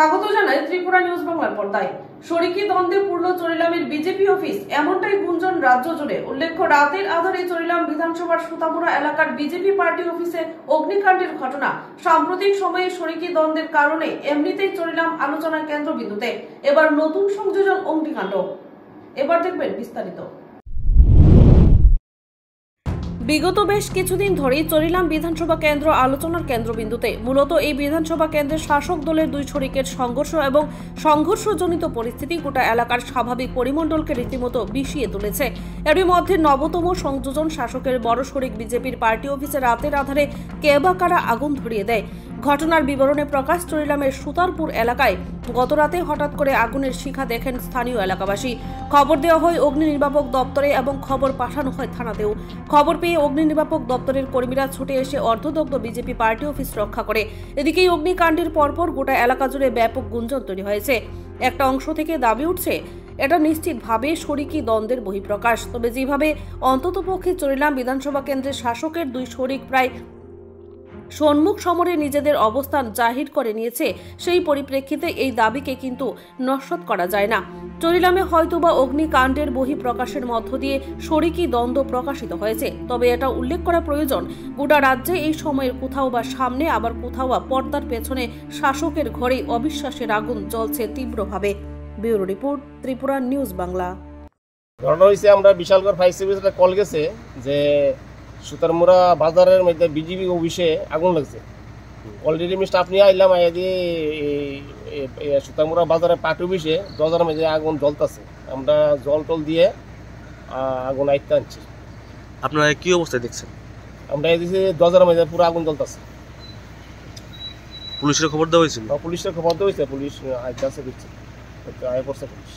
স্বাগত জানাই ত্রিপুরা নিউজ বাংলার পর্দায়। শরিকি দ্বন্দ্বে পূর্ণ চরিলামের বিজেপি অফিস, এমনটাই গুঞ্জন রাজ্য জুড়ে। উল্লেখ্য, রাতের আধারে চরিলাম বিধানসভার সুতামুড়া এলাকার বিজেপি পার্টি অফিসে অগ্নিকাণ্ডের ঘটনা। সাম্প্রতিক সময়ে শরিকি দ্বন্দ্বের কারণে এমনিতেই চরিলাম আলোচনার কেন্দ্রবিন্দুতে। এবার নতুন সংযোজন অগ্নিকাণ্ড। এবার দেখবেন বিস্তারিত। বিগত বেশ কিছুদিন ধরেই চরিলাম বিধানসভা কেন্দ্র আলোচনার কেন্দ্রবিন্দুতে। মূলত এই বিধানসভা কেন্দ্রের শাসক দলের দুই শরিকের সংঘর্ষ এবং সংঘর্ষজনিত পরিস্থিতি গোটা এলাকার স্বাভাবিক পরিমণ্ডলকে রীতিমতো বিষিয়ে তুলেছে। এরই মধ্যে নবতম সংযোজন শাসকের বড় শরিক বিজেপির পার্টি অফিসে রাতের আধারে কে বা কারা আগুন ধরিয়ে দেয়। ঘটনার বিবরণে প্রকাশ, চরিলামের সুতারপুর এলাকায় গতরাতে হঠাৎ করে আগুনের শিখা দেখেন স্থানীয় এলাকাবাসী। খবর দেওয়া হয় অগ্নি নির্বাপক দপ্তরে এবং খবর পাঠানো হয় থানাতেও। খবর পেয়ে অগ্নি নির্বাপক দপ্তরের কর্মীরা ছুটে এসে অর্ধদগ্ধ বিজেপি পার্টি অফিস রক্ষা করে। এদিকে অগ্নিকাণ্ডের পরপর গোটা এলাকা জুড়ে ব্যাপক গুঞ্জন তৈরি হয়েছে। একটা অংশ থেকে দাবি উঠছে এটা নিশ্চিতভাবে শরিকি দ্বন্দ্বের বহিঃপ্রকাশ। তবে যেভাবে অন্ততপক্ষে চরিলাম বিধানসভা কেন্দ্রের শাসকের দুই শরিক প্রায় সম্মুখ সমরে নিজেদের অবস্থান জাহির করে নিয়েছে, সেই পরিপ্রেক্ষিতে এই দাবিকে কিন্তু নস্যাৎ করা যায় না। চরিলামে হয়তোবা অগ্নিকাণ্ডের বহিঃপ্রকাশের মধ্য দিয়ে শরিকি দ্বন্দ্ব প্রকাশিত হয়েছে, তবে এটা উল্লেখ করা প্রয়োজন, গোটা রাজ্যে এই সময়ের কোথাও বা সামনে, আবার কোথাও বা পর্দার পেছনে শাসকের ঘরে অবিশ্বাসের আগুন জ্বলছে তীব্রভাবে। Bureau report, Tripura news Bangla. ঘটনা হয়েছে, আমরা বিশালগড় ফায়ার সার্ভিস একটা কল গেছে যে সুতারমুড়া বাজারের মধ্যে বিজেপি অফিসে আগুন লাগছে। অলরেডি আমি স্টাফ নিয়ে আইলাম, আইয়া দিয়ে সুতারমুড়া বাজারের পার্টি অফিসে দরজার মধ্যে আগুন জ্বলতেছে। আমরা জল টল দিয়ে আগুন আইতে আনছি। আপনারা কি অবস্থায় দেখছেন? আমরা এদিকে দরজার মধ্যে পুরো আগুন জ্বলতেছে। পুলিশের খবর দেওয়া হয়েছিল? পুলিশের খবর দেওয়া হয়েছে, পুলিশ আইতে আছে, আয় পড়ছে পুলিশ।